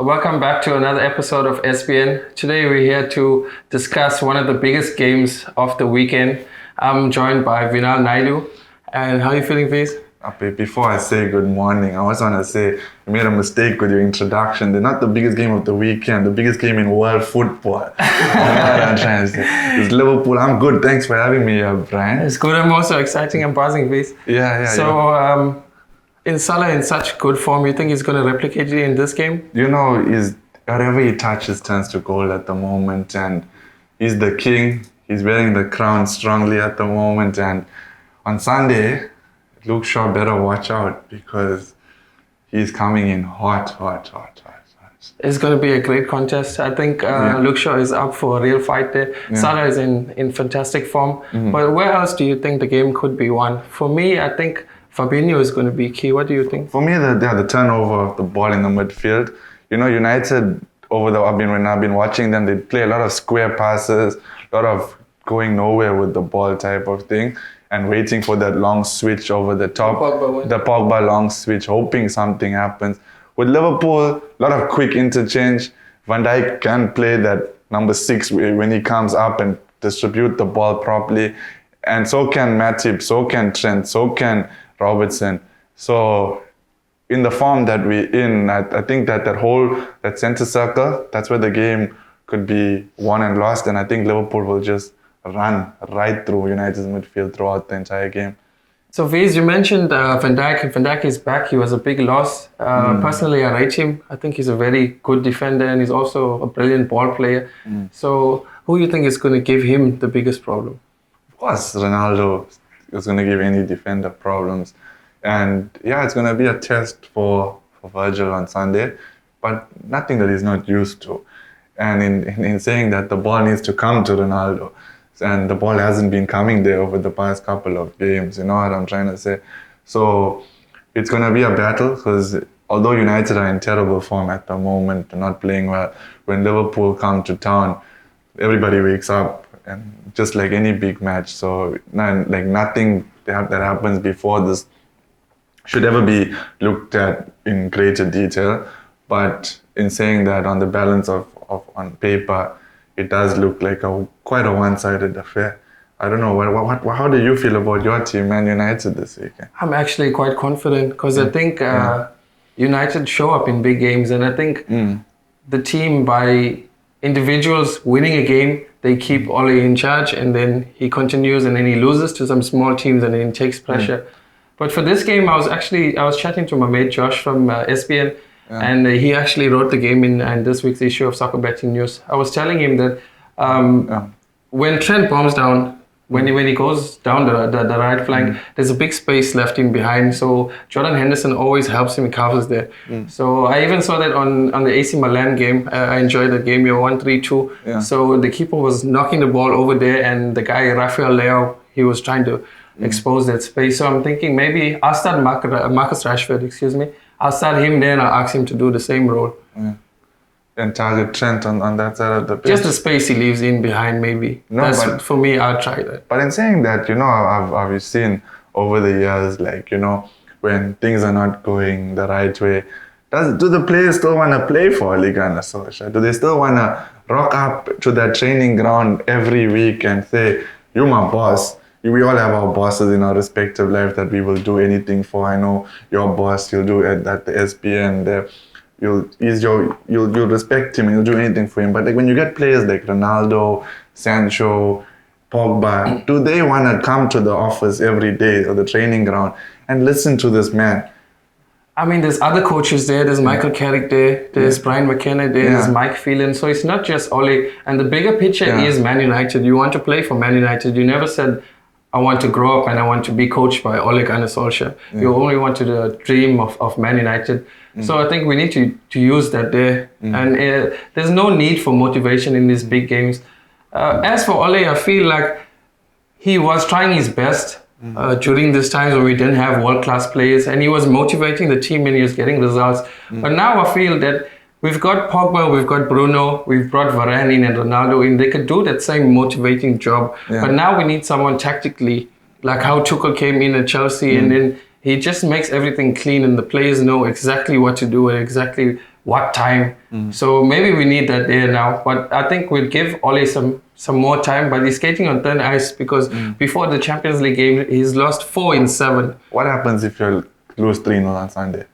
Welcome back to another episode of SBN. Today we're here to discuss one of the biggest games of the weekend. I'm joined by Venal, Naidu. And how are you feeling, please? Before I say good morning, I just want to say you made a mistake with your introduction. They're not the biggest game of the weekend, the biggest game in world football. You know what I'm trying to say? It's Liverpool. I'm good. Thanks for having me here, Bryan. It's good. I'm also exciting and buzzing, please. Yeah. In Salah in such good form, you think he's going to replicate it in this game? You know, whatever he touches turns to gold at the moment, and he's the king. He's wearing the crown strongly at the moment, and on Sunday, Luke Shaw better watch out because he's coming in hot. It's going to be a great contest. I think Luke Shaw is up for a real fight there. Yeah. Salah is in fantastic form. Mm-hmm. But where else do you think the game could be won? For me, I think Fabinho is going to be key. What do you think? For me, the turnover of the ball in the midfield. You know, United, when I've been watching them, they play a lot of square passes, a lot of going nowhere with the ball type of thing, and waiting for that long switch over the top. The Pogba long switch, hoping something happens. With Liverpool, a lot of quick interchange. Van Dijk can play that number 6 when he comes up and distribute the ball properly. And so can Matip, so can Trent, so can Robertson. So in the form that we're in, I think that centre circle, that's where the game could be won and lost. And I think Liverpool will just run right through United's midfield throughout the entire game. So Viz, you mentioned Van Dijk. Van Dijk is back. He was a big loss. Personally, I rate him. I think he's a very good defender and he's also a brilliant ball player. So who do you think is going to give him the biggest problem? Of course, Ronaldo is going to give any defender problems. And yeah, it's going to be a test for Virgil on Sunday, but nothing that he's not used to. And in saying that, the ball needs to come to Ronaldo. And the ball hasn't been coming there over the past couple of games, you know what I'm trying to say? So it's going to be a battle because although United are in terrible form at the moment, not playing well, when Liverpool come to town, everybody wakes up. And just like any big match, so nothing that happens before this should ever be looked at in greater detail. But in saying that, on the balance of on paper, it does look like quite a one-sided affair. I don't know, how do you feel about your team, Man United, this weekend? I'm actually quite confident because I think United show up in big games, and I think the team, by individuals winning a game, they keep Ole in charge, and then he continues, and then he loses to some small teams, and then he takes pressure. But for this game, I was chatting to my mate Josh from SBN, and he actually wrote the game in this week's issue of Soccer Betting News. I was telling him that when Trent bombs down, when he goes down the right flank, there's a big space left in behind. So Jordan Henderson always helps him, covers there. So I even saw that on the AC Milan game. I enjoyed that game. You're 1-3-2. Yeah. So the keeper was knocking the ball over there, and the guy Rafael Leao, he was trying to expose that space. So I'm thinking maybe I'll start Marcus Rashford. I'll start him there and I'll ask him to do the same role. Yeah. And target Trent on that side of the pitch. Just the space he leaves in behind, maybe. But for me, I'll try that. But in saying that, you know, I've seen over the years, like, you know, when things are not going the right way, do the players still want to play for Liga and Solskjaer? Do they still want to rock up to that training ground every week and say, "You're my boss"? We all have our bosses in our respective life that we will do anything for. I know your boss, you'll do it at the SPN there. You'll respect him and you'll do anything for him. But like when you get players like Ronaldo, Sancho, Pogba, do they want to come to the office every day or the training ground and listen to this man? I mean, there's other coaches there. There's Michael Carrick there. There's Bryan McKenna there. There's Mike Phelan. So it's not just Ole. And the bigger picture is Man United. You want to play for Man United. You never said, I want to grow up and I want to be coached by Ole Gunnar Solskjaer. You only want to dream of Man United. So I think we need to use that there. And there's no need for motivation in these big games. As for Ole, I feel like he was trying his best during these times when we didn't have world-class players, and he was motivating the team and he was getting results. But now I feel that we've got Pogba, we've got Bruno, we've brought Varane in and Ronaldo in. They could do that same motivating job. But now we need someone tactically, like how Tuchel came in at Chelsea and then he just makes everything clean and the players know exactly what to do and exactly what time. So maybe we need that there now. But I think we'll give Ole some more time. But he's skating on thin ice because before the Champions League game, he's lost 4 in 7. What happens if you lose 3-0 on Sunday?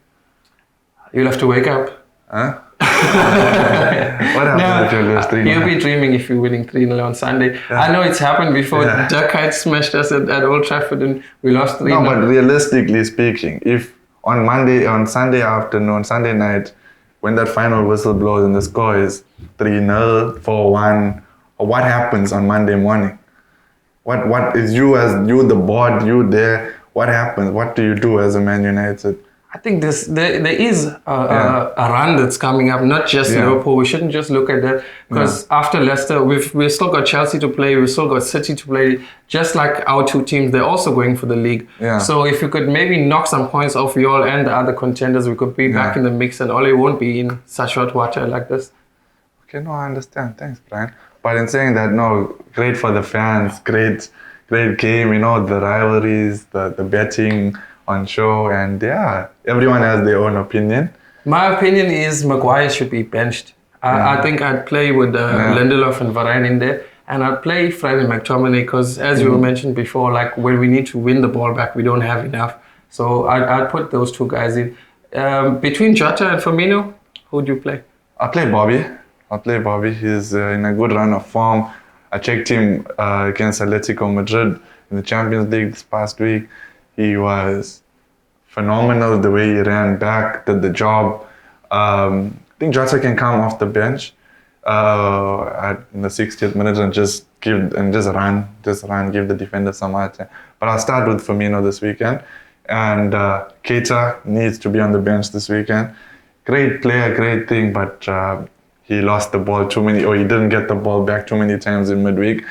You'll have to wake up. Huh? What happens if you lose 3-0? You'll be dreaming if you're winning 3-0 on Sunday. Yeah. I know it's happened before. Yeah. Dirk had smashed us at Old Trafford and we lost 3-0. No, but realistically speaking, if on Sunday afternoon, Sunday night, when that final whistle blows and the score is 3-0, 4-1, what happens on Monday morning? What is you the board, you there? What happens? What do you do as a Man United? I think there is a run that's coming up, not just Liverpool. We shouldn't just look at that because after Leicester, we've still got Chelsea to play, we've still got City to play. Just like our 2 teams, they're also going for the league. Yeah. So if you could maybe knock some points off you all and the other contenders, we could be back in the mix and Ole won't be in such hot water like this. Okay, no, I understand. Thanks, Bryan. But in saying that, no, great for the fans, great game, you know, the rivalries, the betting on show, and everyone has their own opinion. My opinion is Maguire should be benched. I think I'd play with Lindelof and Varane in there, and I'd play Fred and McTominay because, as you mentioned before, like when we need to win the ball back, we don't have enough. So I'd put those 2 guys in. Between Jota and Firmino, who'd you play? I'll play Bobby. He's in a good run of form. I checked him against Atletico Madrid in the Champions League this past week. He was phenomenal the way he ran back, did the job. I think Jota can come off the bench in the 60th minute and just run, give the defender some height. But I'll start with Firmino this weekend. And Keita needs to be on the bench this weekend. Great player, great thing, but he lost the ball he didn't get the ball back too many times in midweek.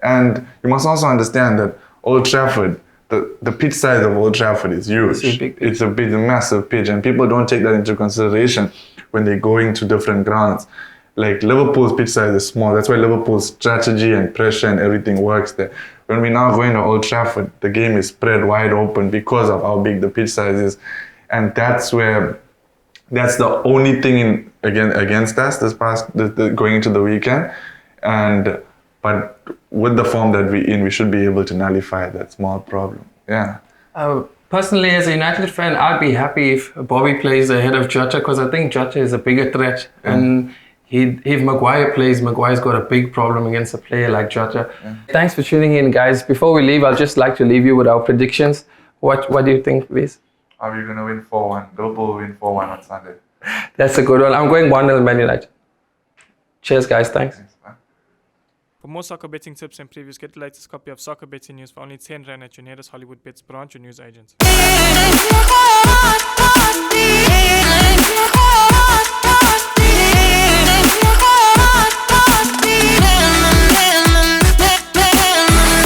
And you must also understand that Old Trafford, the pitch size of Old Trafford is huge. It's a massive pitch, and people don't take that into consideration when they're going to different grounds. Like Liverpool's pitch size is small. That's why Liverpool's strategy and pressure and everything works there. When we now going to Old Trafford, the game is spread wide open because of how big the pitch size is, and that's the only thing against us going into the weekend. But with the form that we're in, we should be able to nullify that small problem. Yeah. Personally, as a United fan, I'd be happy if Bobby plays ahead of Jota because I think Jota is a bigger threat. Yeah. And if Maguire plays, Maguire's got a big problem against a player like Jota. Yeah. Thanks for tuning in, guys. Before we leave, I'd just like to leave you with our predictions. What do you think, please? Are we going to win 4-1? Liverpool will win 4-1 on Sunday. That's a good one. I'm going 1-0 Man United. Cheers, guys. Thanks. For more soccer betting tips and previews, get the latest copy of Soccer Betting News for only 10 Rand at your nearest Hollywood Bets branch or news agent.